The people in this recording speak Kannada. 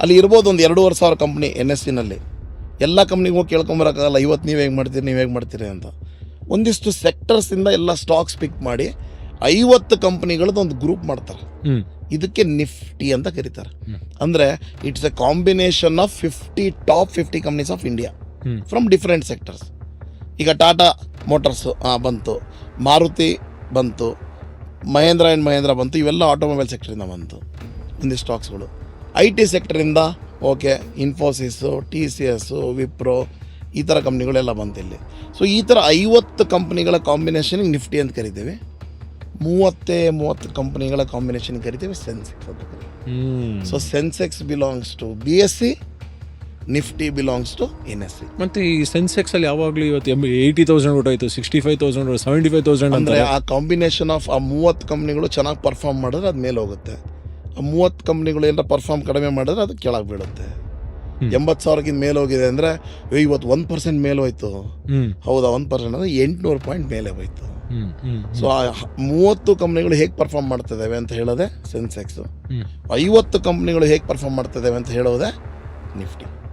ಅಲ್ಲಿ ಇರ್ಬೋದು ಒಂದು 2,500 ಕಂಪ್ನಿ NSEನಲ್ಲಿ. ಎಲ್ಲ ಕಂಪ್ನಿಗೂ ಕೇಳ್ಕೊಂಬರೋಕ್ಕಾಗಲ್ಲ, ಇವತ್ತು ನೀವು ಹೇಗೆ ಮಾಡ್ತೀರಿ ಅಂತ. ಒಂದಿಷ್ಟು ಸೆಕ್ಟರ್ಸಿಂದ ಎಲ್ಲ ಸ್ಟಾಕ್ಸ್ ಪಿಕ್ ಮಾಡಿ 50 ಕಂಪ್ನಿಗಳದ್ದು ಒಂದು ಗ್ರೂಪ್ ಮಾಡ್ತಾರೆ. ಇದಕ್ಕೆ ನಿಫ್ಟಿ ಅಂತ ಕರೀತಾರೆ. ಅಂದರೆ it's A combination of top 50 companies of India from different sectors. ಈಗ ಟಾಟಾ ಮೋಟರ್ಸು ಬಂತು, ಮಾರುತಿ ಬಂತು, ಮಹೇಂದ್ರ ಆ್ಯಂಡ್ ಮಹೇಂದ್ರ ಬಂತು, ಇವೆಲ್ಲ ಆಟೋಮೊಬೈಲ್ ಸೆಕ್ಟರಿಂದ ಬಂತು. ಒಂದಿಷ್ಟು ಸ್ಟಾಕ್ಸ್ಗಳು IT ಸೆಕ್ಟರಿಂದ okay, Infosys, TCS, Wipro, ಈ ಥರ ಕಂಪ್ನಿಗಳೆಲ್ಲ ಬಂತು ಇಲ್ಲಿ. ಸೊ ಈ ಥರ 50 ಕಂಪ್ನಿಗಳ ಕಾಂಬಿನೇಷನಿಗೆ ನಿಫ್ಟಿ ಅಂತ ಕರಿತೀವಿ. 30 ಕಂಪ್ನಿಗಳ ಕಾಂಬಿನೇಷನ್ ಕರಿತೀವಿ ಸೆನ್ಸೆಕ್ಸ್ ಅಂತ ಕರಿತೀವಿ. So Sensex belongs to BSE, Nifty belongs to NSE. ಮತ್ತು ಈ ಸೆನ್ಸೆಕ್ಸಲ್ಲಿ ಯಾವಾಗಲೂ ಇವತ್ತು 80,000 ಹೊರಟಾಯಿತು, 65,000, 75,000 ಅಂದರೆ ಆ ಕಾಂಬಿನೇಷನ್ ಆಫ್ ಆ 30 ಕಂಪ್ನಿಗಳು ಚೆನ್ನಾಗಿ ಪರ್ಫಾರ್ಮ್ ಮಾಡಿದ್ರೆ ಅದು ಮೇಲೆ ಹೋಗುತ್ತೆ. ಆ 30 ಕಂಪ್ನಿಗಳು ಏನಾರ ಪರ್ಫಾರ್ಮ್ ಕಡಿಮೆ ಮಾಡಿದ್ರೆ ಅದು ಕೆಳಗೆ ಬೀಳುತ್ತೆ. 80,000ಕ್ಕಿಂತ ಮೇಲೆ ಹೋಗಿದೆ ಅಂದರೆ ಇವತ್ತು 1% ಮೇಲೆ ಹೋಯ್ತು. ಹೌದಾ, 1% ಅಂದರೆ 800 ಪಾಯಿಂಟ್ ಮೇಲೆ ಹೋಯ್ತು. ಸೊ ಆ 30 ಕಂಪ್ನಿಗಳು ಹೇಗೆ ಪರ್ಫಾರ್ಮ್ ಮಾಡ್ತಿದ್ದಾವೆ ಅಂತ ಹೇಳೋದೆ ಸೆನ್ಸೆಕ್ಸು. 50 ಕಂಪ್ನಿಗಳು ಹೇಗೆ ಪರ್ಫಾರ್ಮ್ ಮಾಡ್ತಿದ್ದಾವೆ ಅಂತ ಹೇಳೋದೆ ನಿಫ್ಟಿ.